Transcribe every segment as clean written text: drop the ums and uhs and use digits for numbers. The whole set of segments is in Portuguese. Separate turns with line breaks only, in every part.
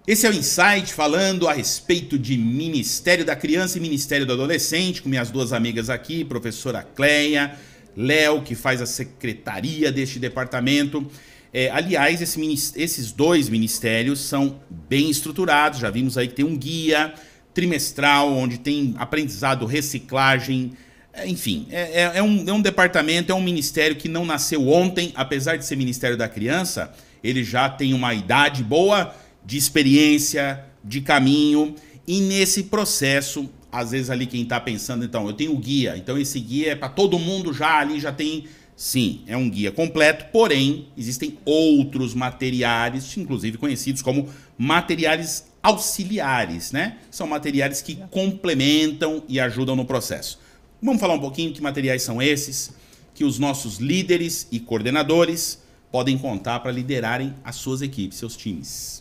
Esse é o Insight falando a respeito de Ministério da Criança e Ministério do Adolescente, com minhas duas amigas aqui, professora Cleia, Léo, que faz a secretaria deste departamento. Aliás, esses dois ministérios são bem estruturados, já vimos aí que tem um guia trimestral, onde tem aprendizado, reciclagem, enfim, é um departamento, é um ministério que não nasceu ontem, apesar de ser Ministério da Criança, ele já tem uma idade boa de experiência, de caminho, e nesse processo, às vezes ali quem está pensando, então, eu tenho o guia, então esse guia é para todo mundo já, ali já tem, sim, é um guia completo, porém, existem outros materiais, inclusive conhecidos como materiais auxiliares, né? São materiais que complementam e ajudam no processo. Vamos falar um pouquinho que materiais são esses, que os nossos líderes e coordenadores podem contar para liderarem as suas equipes, seus times.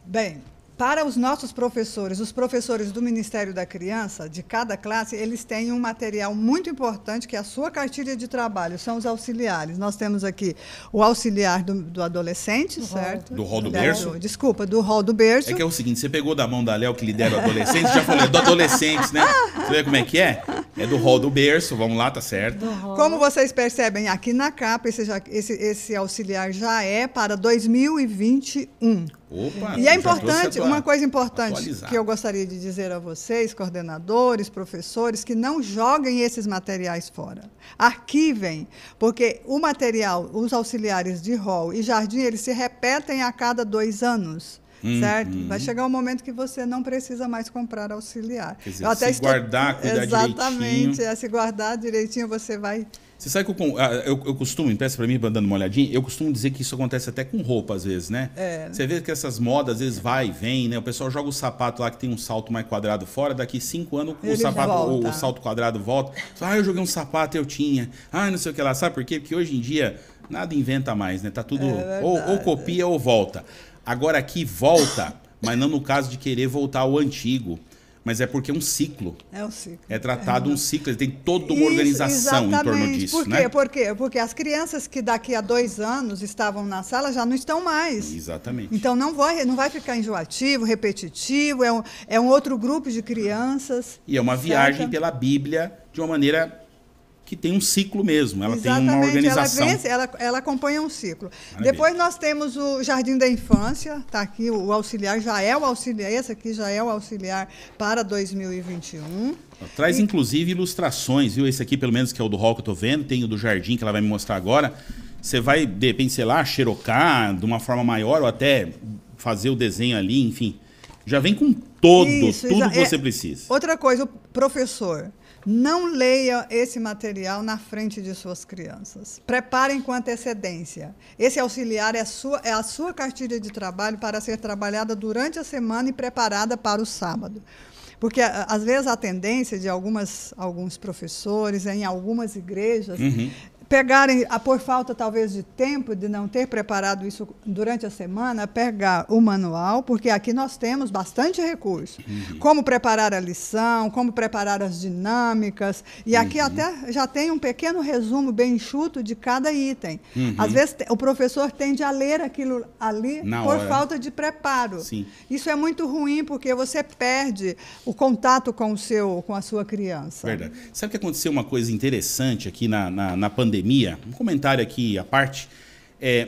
Bem, para os nossos professores, os professores do Ministério da Criança, de cada classe, eles têm um material muito importante, que é a sua cartilha de trabalho, são os auxiliares. Nós temos aqui o auxiliar do adolescente, certo?
Do rol do berço?
Desculpa, do rol do berço.
É que é o seguinte, você pegou da mão da Léo, que lidera o adolescente, já falou, é do adolescentes, né? Você vê como é que é? É do rol do berço, vamos lá, tá certo.
Como vocês percebem aqui na capa, esse auxiliar já é para 2021.
Opa,
e é importante, uma coisa importante
atualizar.
Que eu gostaria de dizer a vocês, coordenadores, professores, que não joguem esses materiais fora. Arquivem, porque o material, os auxiliares de rol e jardim, eles se repetem a cada 2 anos. Certo? Vai chegar um momento que você não precisa mais comprar auxiliar.
Quer dizer, guardar, cuidar
exatamente,
direitinho.
Se guardar direitinho, você vai...
Você sabe que eu costumo, empresta para mim, dando uma olhadinha, eu costumo dizer que isso acontece até com roupa, às vezes, né? Você vê que essas modas, às vezes, vai e vem, né? O pessoal joga o sapato lá que tem um salto mais quadrado fora, daqui 5 anos o salto quadrado volta. Eu joguei um sapato, eu tinha. Não sei o que lá. Sabe por quê? Porque hoje em dia, nada inventa mais, né? Tá tudo ou copia ou volta. Agora aqui volta, mas não no caso de querer voltar ao antigo. Mas é porque é um ciclo.
É um ciclo.
É tratado um ciclo, ele tem toda uma organização em torno disso.
Por quê?
Né?
Por quê? Porque as crianças que daqui a 2 anos estavam na sala já não estão mais.
Exatamente.
Então não vai ficar enjoativo, repetitivo, é um outro grupo de crianças.
E é uma viagem pela Bíblia de uma maneira que tem um ciclo mesmo, ela
Exatamente,
tem uma organização.
Ela acompanha um ciclo.
Maravilha.
Depois nós temos o Jardim da Infância, está aqui o auxiliar, já é o auxiliar, esse aqui já é o auxiliar para 2021.
Traz inclusive ilustrações, viu? Esse aqui pelo menos que é o do hall que eu estou vendo, tem o do jardim que ela vai me mostrar agora. Você vai, de repente, sei lá, xerocar de uma forma maior ou até fazer o desenho ali, enfim. Já vem com tudo que você precisa.
Outra coisa, o professor... Não leia esse material na frente de suas crianças. Preparem com antecedência. Esse auxiliar é a sua cartilha de trabalho para ser trabalhada durante a semana e preparada para o sábado. Porque, às vezes, a tendência de alguns professores, em algumas igrejas, pegarem, por falta talvez de tempo, de não ter preparado isso durante a semana, pegar o manual, porque aqui nós temos bastante recurso. Como preparar a lição, como preparar as dinâmicas, e aqui até já tem um pequeno resumo bem enxuto de cada item. Às vezes o professor tende a ler aquilo ali por falta de preparo.
Sim.
Isso é muito ruim, porque você perde o contato com a sua criança.
Verdade. Sabe que aconteceu uma coisa interessante aqui na pandemia? Um comentário aqui à parte.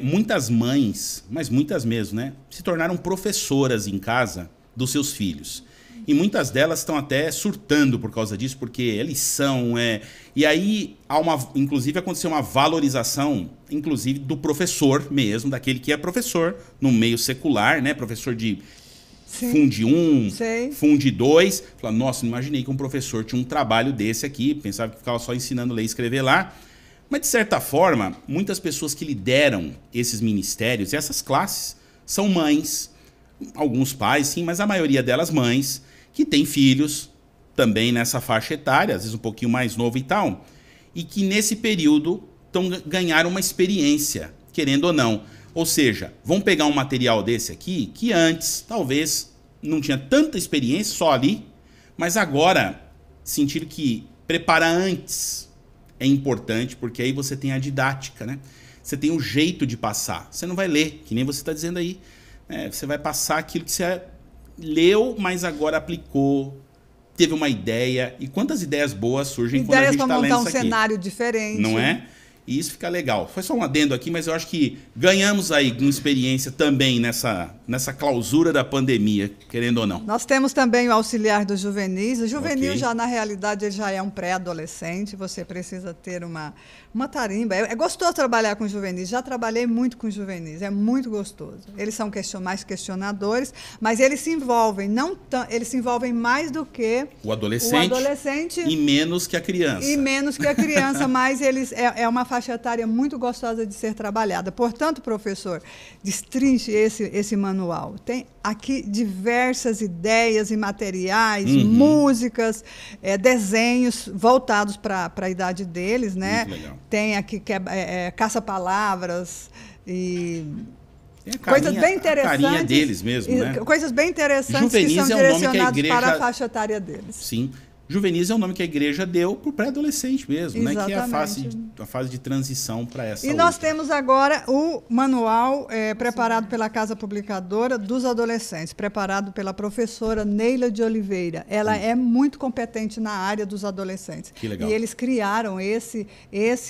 Muitas mães, mas muitas mesmo, né, se tornaram professoras em casa dos seus filhos. E muitas delas estão até surtando por causa disso, porque é lição. E aí, inclusive, aconteceu uma valorização, inclusive, do professor mesmo, daquele que é professor no meio secular, né, professor de Funde 1, Funde 2. Fala, nossa, não imaginei que um professor tinha um trabalho desse aqui, pensava que ficava só ensinando a ler e escrever lá. Mas, de certa forma, muitas pessoas que lideram esses ministérios e essas classes são mães, alguns pais, sim, mas a maioria delas mães, que têm filhos também nessa faixa etária, às vezes um pouquinho mais novo e tal, e que nesse período ganharam uma experiência, querendo ou não. Ou seja, vão pegar um material desse aqui, que antes talvez não tinha tanta experiência, só ali, mas agora sentiram que preparar antes é importante, porque aí você tem a didática, né? Você tem o jeito de passar. Você não vai ler, que nem você está dizendo aí. Você vai passar aquilo que você leu, mas agora aplicou, teve uma ideia. E quantas ideias boas surgem quando a gente está lendo isso aqui.
Ideias para montar um cenário diferente.
Não é? E isso fica legal. Foi só um adendo aqui, mas eu acho que ganhamos aí uma experiência também nessa clausura da pandemia, querendo ou não.
Nós temos também o auxiliar dos juvenis. O juvenil, já na realidade, ele já é um pré-adolescente. Você precisa ter uma tarimba. É gostoso trabalhar com juvenis. Já trabalhei muito com juvenis. É muito gostoso. Eles são mais questionadores, mas eles se envolvem. Eles se envolvem mais do que
o adolescente e menos que a criança.
E menos que a criança, mas eles é uma faixa etária muito gostosa de ser trabalhada. Portanto, professor, destrinche esse manual. Tem aqui diversas ideias e materiais, músicas, desenhos voltados para a idade deles, né?
Muito legal.
Tem aqui caça-palavras e
coisas bem interessantes. A carinha deles mesmo, né?
Coisas bem interessantes
Juvenis
que são direcionadas para a faixa etária deles.
Sim. Juvenis é o nome que a igreja deu para o pré-adolescente mesmo, né? Que é a fase de transição para essa.
E nós temos agora o manual preparado pela Casa Publicadora dos Adolescentes, preparado pela professora Neila de Oliveira. Ela é muito competente na área dos adolescentes.
Que legal.
E eles criaram esse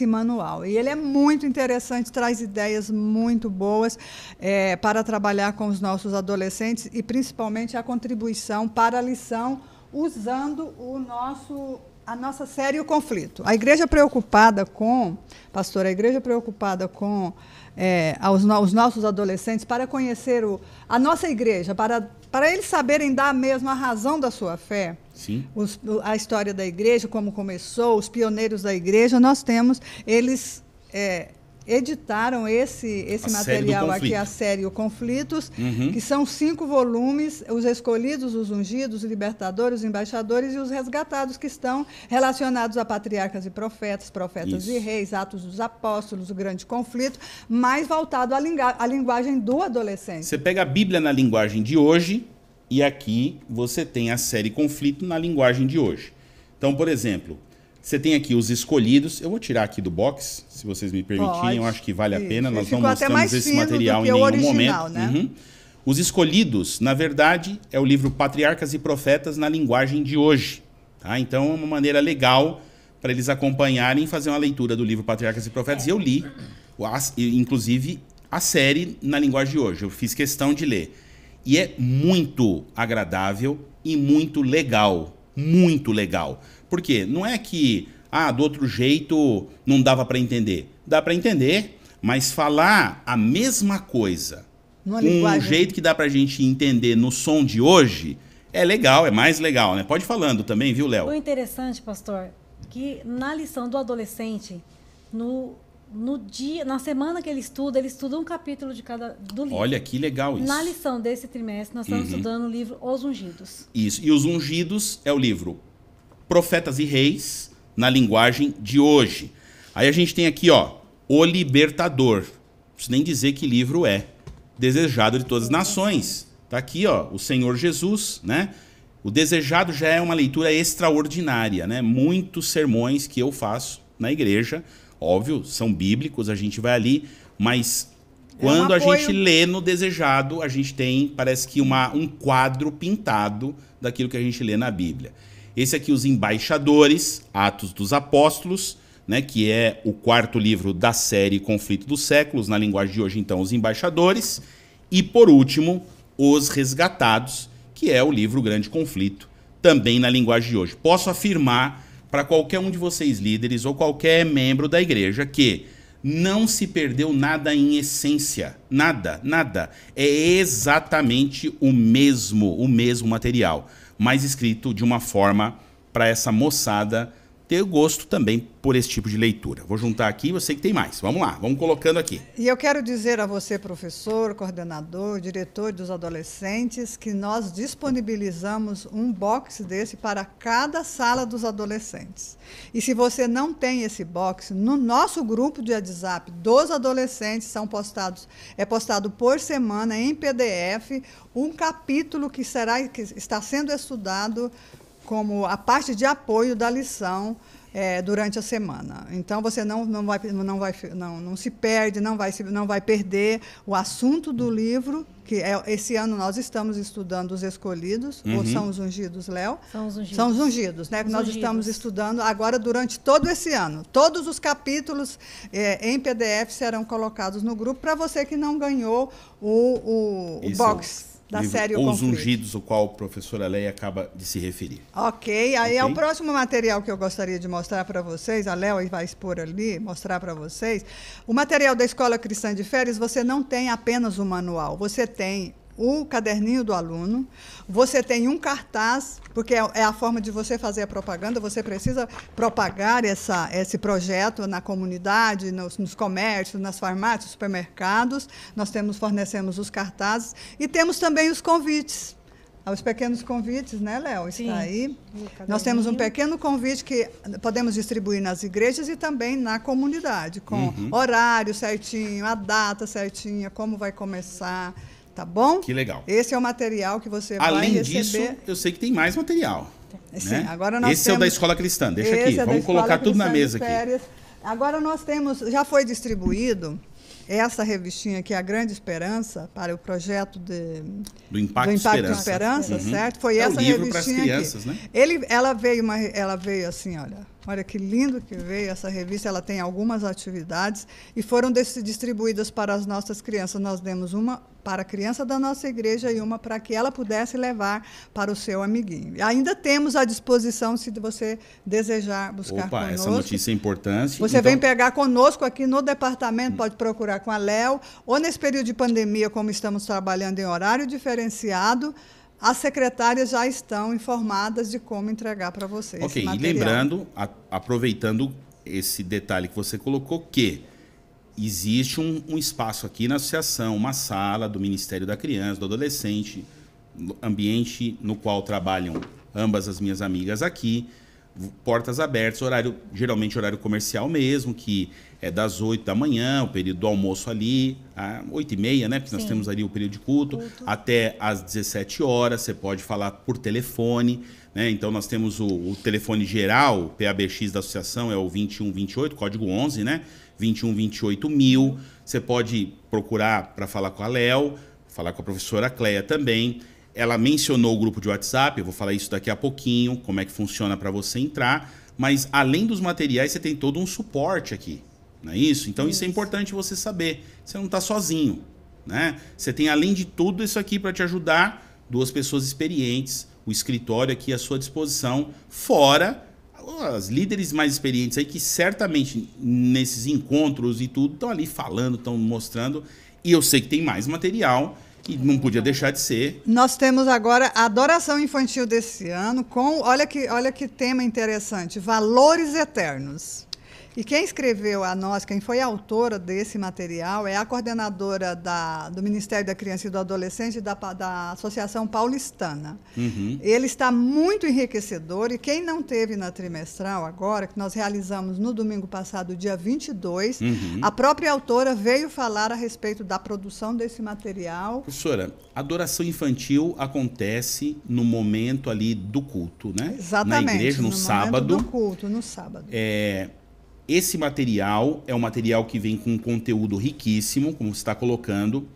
manual. E ele é muito interessante, traz ideias muito boas para trabalhar com os nossos adolescentes e principalmente a contribuição para a lição usando a nossa série O Conflito. A igreja preocupada com, pastor, os nossos adolescentes para conhecer a nossa igreja, para eles saberem dar mesmo a razão da sua fé.
Sim.
A história da igreja, como começou, os pioneiros da igreja, eles editaram esse material aqui, a série O Conflitos, que são 5 volumes, os escolhidos, os ungidos, os libertadores, os embaixadores e os resgatados, que estão relacionados a patriarcas e profetas e reis, Atos dos Apóstolos, o grande conflito, mais voltado à linguagem do adolescente.
Você pega a Bíblia na linguagem de hoje e aqui você tem a série Conflito na linguagem de hoje. Então, por exemplo, você tem aqui os escolhidos. Eu vou tirar aqui do box, se vocês me permitirem. Eu acho que vale a pena. Nós não mostramos esse material em nenhum momento.
Né?
Os escolhidos, na verdade, é o livro Patriarcas e Profetas na linguagem de hoje. Tá? Então, é uma maneira legal para eles acompanharem e fazer uma leitura do livro Patriarcas e Profetas. E eu li, inclusive, a série na linguagem de hoje. Eu fiz questão de ler. E é muito agradável e muito legal. Muito legal. Por quê? Não é que, do outro jeito não dava para entender. Dá para entender, mas falar a mesma coisa com um jeito que dá para a gente entender no som de hoje é legal, é mais legal, né? Pode ir falando também, viu, Léo?
O interessante, pastor, que na lição do adolescente, na semana que ele estuda um capítulo do livro.
Olha que legal isso.
Na lição desse trimestre, nós estamos estudando o livro Os Ungidos.
Isso, e Os Ungidos é o livro Profetas e Reis na linguagem de hoje. Aí a gente tem aqui, O Libertador. Não preciso nem dizer que livro é. Desejado de todas as nações. Tá aqui, o Senhor Jesus, né? O Desejado já é uma leitura extraordinária, né? Muitos sermões que eu faço na igreja, óbvio, são bíblicos, a gente vai ali, mas quando a gente lê no Desejado, a gente tem, parece que um quadro pintado daquilo que a gente lê na Bíblia. Esse aqui, Os Embaixadores, Atos dos Apóstolos, né, que é o 4º livro da série Conflito dos Séculos, na linguagem de hoje, então, Os Embaixadores. E, por último, Os Resgatados, que é o livro Grande Conflito, também na linguagem de hoje. Posso afirmar para qualquer um de vocês líderes ou qualquer membro da igreja que não se perdeu nada em essência. Nada, nada. É exatamente o mesmo material, mas escrito de uma forma para essa moçada ter gosto também por esse tipo de leitura. Vou juntar aqui, eu sei que tem mais. Vamos lá, vamos colocando aqui.
E eu quero dizer a você, professor, coordenador, diretor dos adolescentes, que nós disponibilizamos um box desse para cada sala dos adolescentes. E se você não tem esse box, no nosso grupo de WhatsApp dos adolescentes é postado por semana em PDF um capítulo que está sendo estudado como a parte de apoio da lição durante a semana. Então, você não se perde, não vai perder o assunto do livro, que esse ano nós estamos estudando Os Escolhidos, ou São os Ungidos, Léo?
São os Ungidos.
São os Ungidos, né? Nós estamos estudando agora durante todo esse ano. Todos os capítulos em PDF serão colocados no grupo para você que não ganhou o box da série
Os Ungidos, o qual a professora Leia acaba de se referir.
Ok, aí é o próximo material que eu gostaria de mostrar para vocês, a Léo vai expor ali, mostrar para vocês. O material da Escola Cristã de Férias, você não tem apenas o manual, você tem o caderninho do aluno, você tem um cartaz, porque é a forma de você fazer a propaganda, você precisa propagar esse projeto na comunidade, nos comércios, nas farmácias, supermercados. Nós fornecemos os cartazes e temos também os convites. Os pequenos convites, né, Léo? Está aí. Nós temos um pequeno convite que podemos distribuir nas igrejas e também na comunidade, com horário certinho, a data certinha, como vai começar. Tá bom?
Que legal.
Esse é o material que você vai receber.
Além disso, eu sei que tem mais material.
Sim,
né?
agora nós
Esse é o da Escola Cristã. Deixa aqui, vamos colocar tudo na mesa aqui.
Agora nós temos, já foi distribuído essa revistinha aqui, A Grande Esperança, para o projeto
do Impacto
Esperança, certo? Foi essa
livro
revistinha
para as crianças,
aqui.
Né?
Ela veio assim, olha que lindo que veio essa revista, ela tem algumas atividades e foram distribuídas para as nossas crianças. Nós demos uma para a criança da nossa igreja e uma para que ela pudesse levar para o seu amiguinho. E ainda temos à disposição, se você desejar buscar conosco.
Essa notícia é importante.
Você vem pegar conosco aqui no departamento, pode procurar com a Léo, ou nesse período de pandemia, como estamos trabalhando em horário diferenciado, as secretárias já estão informadas de como entregar para vocês.
Ok, e lembrando, aproveitando esse detalhe que você colocou, que existe um espaço aqui na associação, uma sala do Ministério da Criança, do Adolescente, ambiente no qual trabalham ambas as minhas amigas aqui, portas abertas, geralmente horário comercial mesmo, que é das 8 da manhã, o período do almoço ali, às 8h30, né? Porque nós temos ali o período de culto, até às 17 horas, você pode falar por telefone, né? Então nós temos o telefone geral, o PABX da associação é o 2128, código 11, né? 2128.000. Você pode procurar para falar com a Léo, falar com a professora Cleia também. Ela mencionou o grupo de WhatsApp, eu vou falar isso daqui a pouquinho, como é que funciona para você entrar. Mas, além dos materiais, você tem todo um suporte aqui, não é isso? Então, isso é importante você saber. Você não está sozinho, né? Você tem, além de tudo, isso aqui para te ajudar, 2 pessoas experientes, o escritório aqui à sua disposição, fora as líderes mais experientes aí, que certamente, nesses encontros e tudo, estão ali falando, estão mostrando. E eu sei que tem mais material, que não podia deixar de ser.
Nós temos agora a adoração infantil desse ano com, olha que tema interessante, valores eternos. E quem escreveu quem foi a autora desse material é a coordenadora do Ministério da Criança e do Adolescente da Associação Paulistana. Ele está muito enriquecedor e quem não teve na trimestral agora, que nós realizamos no domingo passado, dia 22, a própria autora veio falar a respeito da produção desse material.
Professora, a adoração infantil acontece no momento ali do culto, né?
Exatamente.
Na igreja, no sábado.
Do culto, no sábado.
Esse material é um material que vem com um conteúdo riquíssimo, como você está colocando.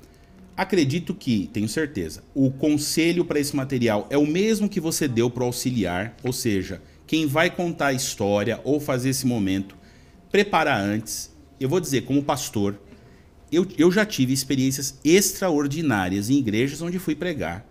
Acredito que, tenho certeza, o conselho para esse material é o mesmo que você deu para o auxiliar, ou seja, quem vai contar a história ou fazer esse momento, prepara antes. Eu vou dizer, como pastor, eu já tive experiências extraordinárias em igrejas onde fui pregar,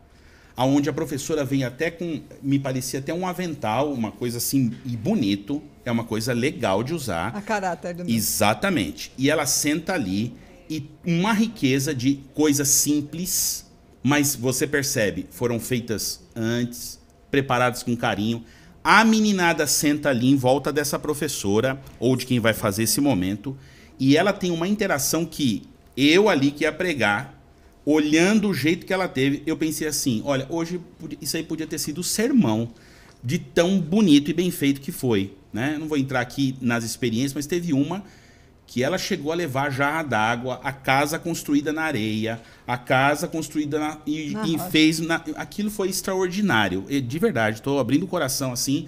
onde a professora vem até com, me parecia até um avental, uma coisa assim, e bonito, é uma coisa legal de usar.
A caráter do
Exatamente. E ela senta ali e uma riqueza de coisas simples, mas você percebe, foram feitas antes, preparadas com carinho. A meninada senta ali em volta dessa professora, ou de quem vai fazer esse momento, e ela tem uma interação que eu ali que ia pregar, olhando o jeito que ela teve, eu pensei assim, olha, hoje isso aí podia ter sido sermão de tão bonito e bem feito que foi, né? Não vou entrar aqui nas experiências, mas teve uma que ela chegou a levar jarra d'água, a casa construída na areia, a casa construída e fez... aquilo foi extraordinário. De verdade, estou abrindo o coração assim.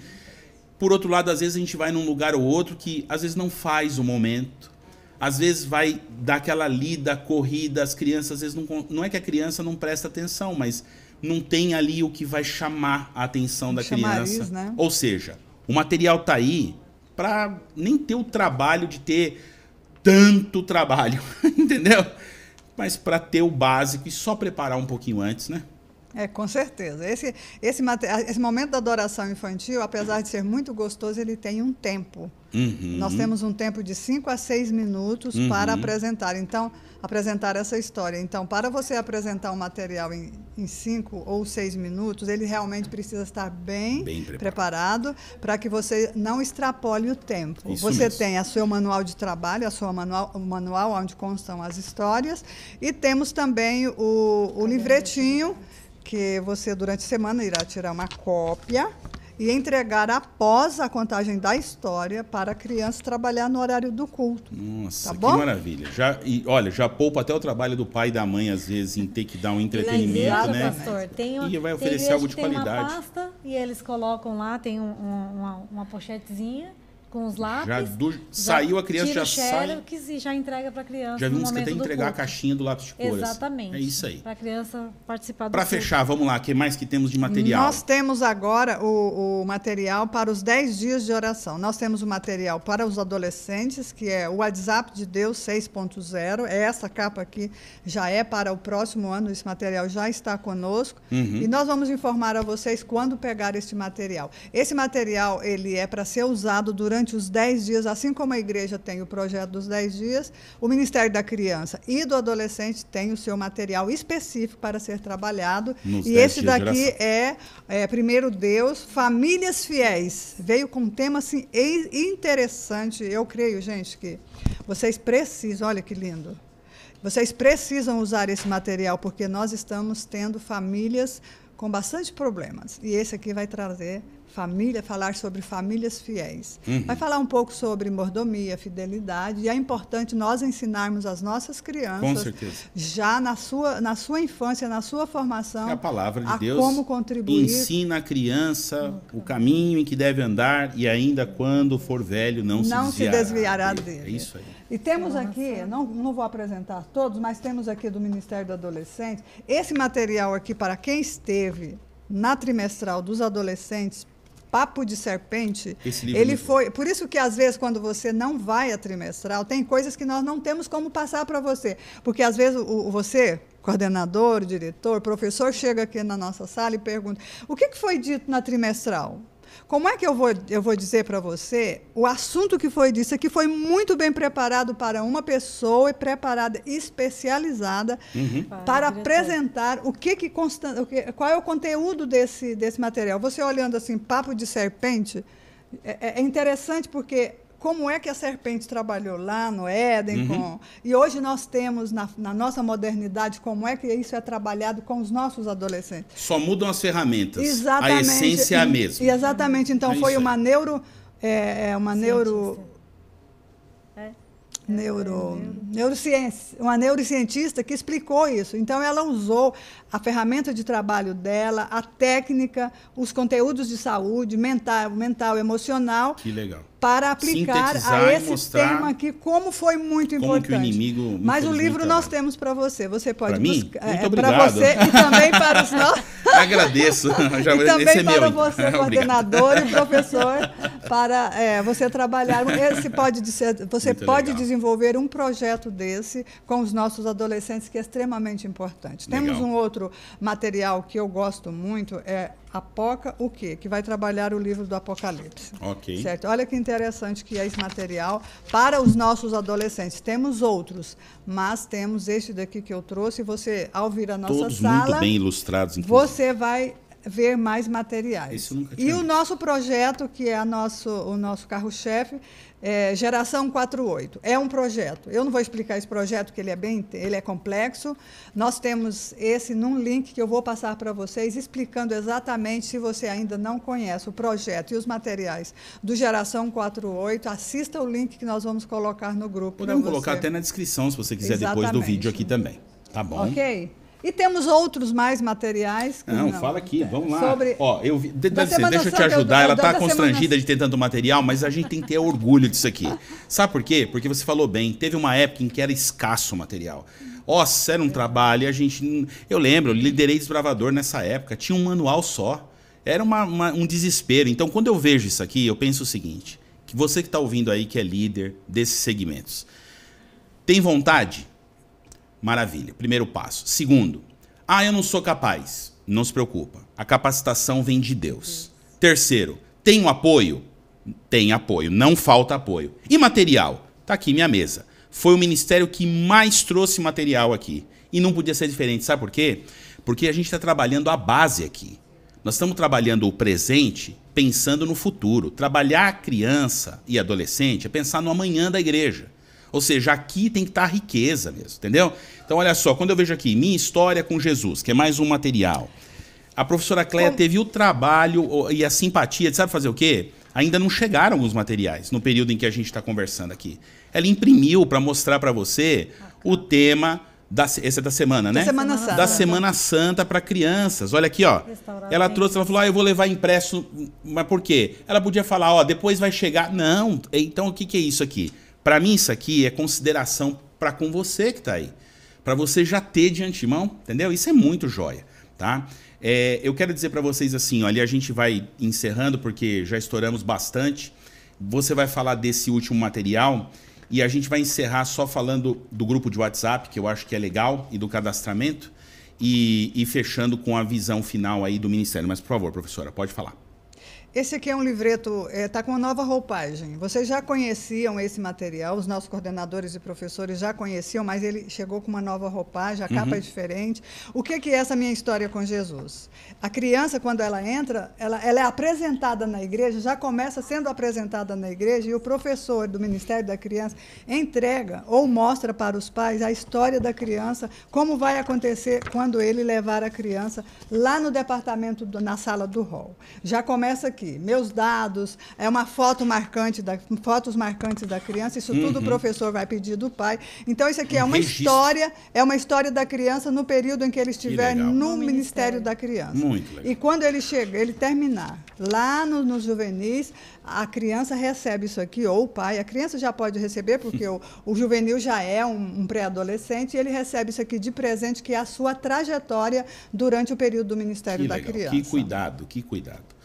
Por outro lado, às vezes a gente vai num lugar ou outro que às vezes não faz o momento. Às vezes vai dar aquela lida, corrida, as crianças às vezes não é que a criança não presta atenção, mas não tem ali o que vai chamar a atenção da criança.
Né?
Ou seja, o material tá aí para nem ter o trabalho de ter tanto trabalho, entendeu? Mas para ter o básico e só preparar um pouquinho antes, né?
Com certeza. Esse momento da adoração infantil, apesar de ser muito gostoso, ele tem um tempo. Nós temos um tempo de 5 a 6 minutos para apresentar. Então, apresentar essa história. Então, para você apresentar um material em 5 ou 6 minutos, ele realmente precisa estar bem preparado para que você não extrapole o tempo.
Isso
você
mesmo.
tem o seu manual de trabalho, o manual onde constam as histórias, e temos também o livretinho, que você, durante a semana, irá tirar uma cópia e entregar após a contagem da história para a criança trabalhar no horário do culto.
Nossa,
tá
que
bom?
maravilha. Olha, já poupa até o trabalho do pai e da mãe, às vezes, em ter que dar um entretenimento, né?
Pastor,
E vai oferecer algo de qualidade.
Tem uma pasta e eles colocam lá, tem uma pochetezinha com os lápis.
Saiu, a criança
tira
já sai.
e já entrega para a criança.
Já
no
vimos que
momento
até
do
entregar a
culto.
caixinha do lápis de cores.
Exatamente.
É isso aí.
Para a criança participar do
Para
culto.
fechar, vamos lá, o que mais que temos de material?
Nós temos agora o material para os 10 dias de oração. Nós temos o material para os adolescentes, que é o WhatsApp de Deus 6.0. Essa capa aqui já é para o próximo ano, esse material já está conosco. E nós vamos informar a vocês quando pegar este material. Esse material ele é para ser usado durante os 10 dias, assim como a igreja tem o projeto dos 10 dias, o Ministério da Criança e do Adolescente tem o seu material específico para ser trabalhado.
Nos
E
10
esse
dias de
daqui
oração.
Primeiro Deus, Famílias Fiéis. Veio com um tema assim, interessante. Eu creio, gente, que vocês precisam, olha que lindo. Vocês precisam usar esse material, porque nós estamos tendo famílias com bastante problemas. E esse aqui vai trazer falar sobre famílias fiéis. Vai falar um pouco sobre mordomia, fidelidade, e é importante nós ensinarmos as nossas crianças,
Com certeza,
já na sua infância, na sua formação,
a palavra de Deus
como contribuir.
ensina a criança o caminho em que deve andar e ainda quando for velho não se desviará dele. É isso aí.
E temos aqui, não vou apresentar todos, mas temos aqui do Ministério do Adolescente, esse material aqui para quem esteve na trimestral dos adolescentes, Papo de Serpente, ele foi... Por isso que, às vezes, quando você não vai à trimestral, tem coisas que nós não temos como passar para você. Porque, às vezes, você, coordenador, diretor, professor, chega aqui na nossa sala e pergunta: o que foi dito na trimestral? Como é que eu vou dizer para você o assunto que foi disso? Aqui foi muito bem preparado para uma pessoa, preparada, especializada, para apresentar qual é o conteúdo desse material. Você olhando assim, Papo de Serpente, é interessante porque como é que a serpente trabalhou lá no Éden, e hoje nós temos, na nossa modernidade, como é que isso é trabalhado com os nossos adolescentes.
Só mudam as ferramentas,
exatamente,
a essência é a mesma.
Exatamente, então foi uma neurocientista que explicou isso. Então, ela usou a ferramenta de trabalho dela, a técnica, os conteúdos de saúde, mental, emocional.
Que legal.
Para aplicar a esse tema aqui, como foi muito importante.
Que o inimigo,
mas o livro nós temos para você. Você pode buscar.
Muito obrigado.
Para você e também para os nossos.
Agradeço.
E também para você, coordenador e professor, para você trabalhar. Você pode desenvolver um projeto desse com os nossos adolescentes, que é extremamente importante.
Legal.
Temos um outro material que eu gosto muito, Apoca o quê? Que vai trabalhar o livro do Apocalipse.
Ok.
Certo? Olha que interessante que é esse material para os nossos adolescentes. Temos outros, mas temos este daqui que eu trouxe. Você, ao vir à nossa
Todos
sala,
muito bem ilustrados, inclusive.
Você vai ver mais materiais.
Isso eu nunca tinha
visto.
O
nosso projeto, que é o nosso carro-chefe, Geração 48. É um projeto. Eu não vou explicar esse projeto, porque ele é complexo. Nós temos esse num link que eu vou passar para vocês, explicando exatamente, se você ainda não conhece o projeto e os materiais do Geração 48, assista o link que nós vamos colocar no grupo.
Podemos colocar até na descrição, se você quiser, exatamente, depois do vídeo aqui também. Tá bom?
Ok? E temos outros mais materiais.
Não, fala aqui, vamos lá.
Sobre...
Ó, deixa eu te ajudar, ela está constrangida de ter tanto material, mas a gente tem que ter orgulho disso aqui. Sabe por quê? Porque você falou bem, teve uma época em que era escasso o material. Nossa, era um trabalho, a gente... Eu lembro, eu liderei Desbravador nessa época, tinha um manual só. Era um desespero. Então, quando eu vejo isso aqui, eu penso o seguinte, que você que está ouvindo aí, que é líder desses segmentos, tem vontade? Maravilha, primeiro passo. Segundo, eu não sou capaz. Não se preocupa, a capacitação vem de Deus. Terceiro, tem apoio? Tem apoio, não falta apoio. E material? Tá aqui minha mesa. Foi o ministério que mais trouxe material aqui. E não podia ser diferente, sabe por quê? Porque a gente está trabalhando a base aqui. Nós estamos trabalhando o presente pensando no futuro. Trabalhar a criança e adolescente é pensar no amanhã da igreja. Ou seja, aqui tem que estar a riqueza mesmo, entendeu? Então, olha só, quando eu vejo aqui, minha história com Jesus, que é mais um material. A professora Cléia teve o trabalho e a simpatia de sabe fazer o quê? Ainda não chegaram alguns materiais no período em que a gente está conversando aqui. Ela imprimiu para mostrar para você o tema, esse é da semana, né?
Da Semana Santa.
Da Semana Santa para crianças. Olha aqui, ó. Ela trouxe, ela falou, eu vou levar impresso, mas por quê? Ela podia falar, depois vai chegar. Não, então o que é isso aqui? Para mim, isso aqui é consideração para com você que está aí. Para você já ter de antemão, entendeu? Isso é muito joia, tá? Eu quero dizer para vocês assim, olha, a gente vai encerrando porque já estouramos bastante. Você vai falar desse último material e a gente vai encerrar só falando do grupo de WhatsApp, que eu acho que é legal, e do cadastramento, e fechando com a visão final aí do Ministério. Mas, por favor, professora, pode falar.
Esse aqui é um livreto, está com uma nova roupagem. Vocês já conheciam esse material, os nossos coordenadores e professores já conheciam, mas ele chegou com uma nova roupagem, a capa é diferente. O que é essa minha história com Jesus? A criança, quando ela entra, ela é apresentada na igreja, já começa sendo apresentada na igreja, e o professor do Ministério da Criança entrega ou mostra para os pais a história da criança, como vai acontecer quando ele levar a criança lá no departamento, na sala do hall. Já começa aqui. Meus dados, é uma fotos marcantes da criança, isso tudo o professor vai pedir do pai. Então, isso aqui é uma história da criança no período em que ele estiver no Ministério da Criança.
Muito legal.
E quando ele terminar lá nos juvenis, a criança recebe isso aqui, ou o pai, a criança já pode receber, porque o juvenil já é um pré-adolescente, e ele recebe isso aqui de presente, que é a sua trajetória durante o período do Ministério da Criança.
Que cuidado, que cuidado.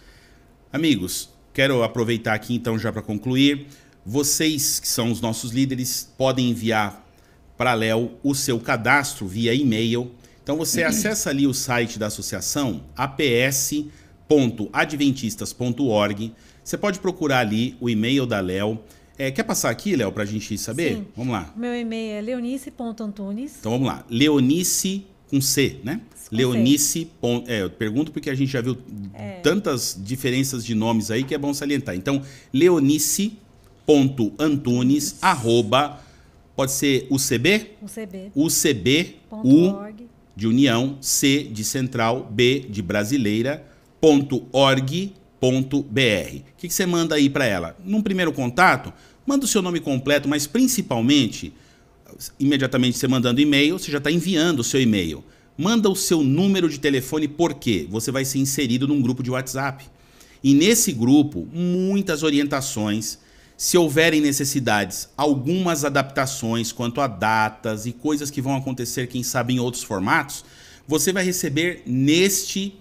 Amigos, quero aproveitar aqui então já para concluir. Vocês que são os nossos líderes podem enviar para a Léo o seu cadastro via e-mail. Então você acessa ali o site da associação, aps.adventistas.org. Você pode procurar ali o e-mail da Léo. Quer passar aqui, Léo, para a gente saber?
Sim.
Vamos lá.
Meu e-mail é leonice.antunes.
Então vamos lá. Leonice com C, né? Leonice. Eu pergunto porque a gente já viu tantas diferenças de nomes aí que é bom salientar. Então, leonice.antunes, pode ser UCB? UCB, U de União, C de Central, B de Brasileira, .org.br. O que você manda aí para ela? Num primeiro contato, manda o seu nome completo, mas principalmente, imediatamente você mandando e-mail, você já está enviando o seu e-mail. Manda o seu número de telefone, porque você vai ser inserido num grupo de WhatsApp. E nesse grupo, muitas orientações. Se houverem necessidades, algumas adaptações quanto a datas e coisas que vão acontecer, quem sabe, em outros formatos, você vai receber neste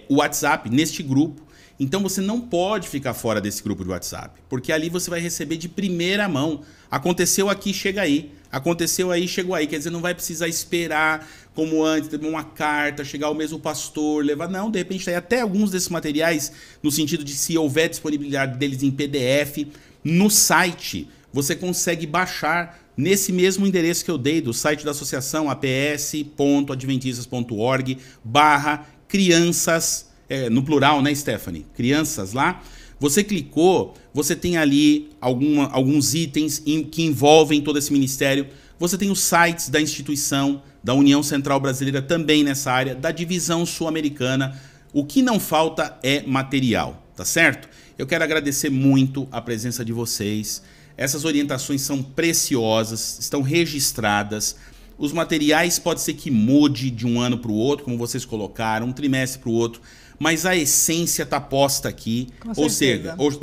WhatsApp, neste grupo. Então você não pode ficar fora desse grupo de WhatsApp, porque ali você vai receber de primeira mão. Aconteceu aqui, chega aí. Aconteceu aí, chegou aí. Quer dizer, não vai precisar esperar como antes, uma carta, chegar o mesmo pastor, levar. Não, de repente, até alguns desses materiais, no sentido de se houver disponibilidade deles em PDF, no site, você consegue baixar nesse mesmo endereço que eu dei, do site da associação, aps.adventistas.org/crianças, no plural, né, Stephanie? Crianças lá. Você clicou, você tem ali alguns itens que envolvem todo esse ministério. Você tem os sites da instituição, da União Central Brasileira também nessa área, da Divisão Sul-Americana. O que não falta é material, tá certo? Eu quero agradecer muito a presença de vocês. Essas orientações são preciosas, estão registradas. Os materiais pode ser que mude de um ano para o outro, como vocês colocaram, um trimestre para o outro, mas a essência está posta aqui. Ou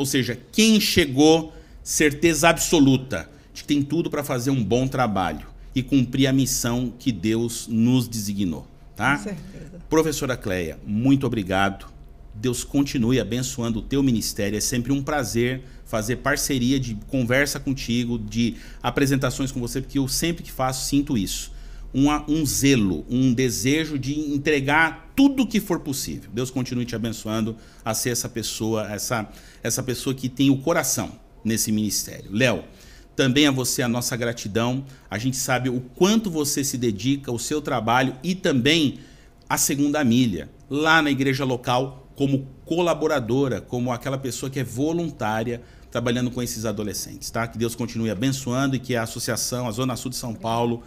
seja, quem chegou, certeza absoluta de que tem tudo para fazer um bom trabalho e cumprir a missão que Deus nos designou. Tá?
Com certeza.
Professora Cleia, muito obrigado. Deus continue abençoando o teu ministério. É sempre um prazer fazer parceria de conversa contigo, de apresentações com você, porque eu sempre que faço sinto isso. Um zelo, um desejo de entregar tudo o que for possível. Deus continue te abençoando a ser essa pessoa, essa pessoa que tem o coração nesse ministério. Léo, também a você a nossa gratidão. A gente sabe o quanto você se dedica ao seu trabalho e também à segunda milha, lá na igreja local, como colaboradora, como aquela pessoa que é voluntária trabalhando com esses adolescentes, tá? Que Deus continue abençoando e que a associação, a Zona Sul de São Paulo,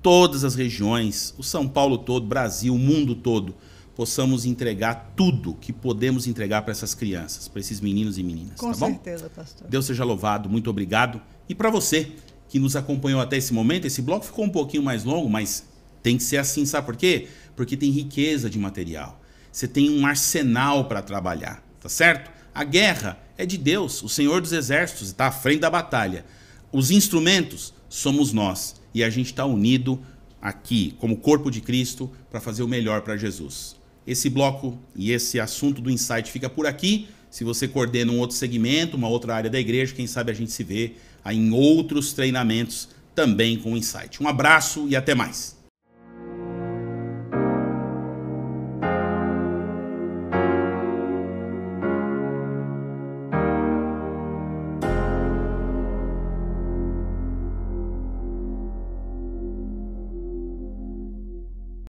todas as regiões, o São Paulo todo, Brasil, o mundo todo, possamos entregar tudo que podemos entregar para essas crianças, para esses meninos e meninas.
Com
tá bom?
certeza, pastor.
Deus seja louvado, muito obrigado. E para você que nos acompanhou até esse momento, esse bloco ficou um pouquinho mais longo, mas tem que ser assim, sabe por quê? Porque tem riqueza de material. Você tem um arsenal para trabalhar, tá certo? A guerra é de Deus, o Senhor dos Exércitos está à frente da batalha. Os instrumentos somos nós e a gente está unido aqui, como corpo de Cristo, para fazer o melhor para Jesus. Esse bloco e esse assunto do Insight fica por aqui. Se você coordena um outro segmento, uma outra área da igreja, quem sabe a gente se vê aí em outros treinamentos também com o Insight. Um abraço e até mais.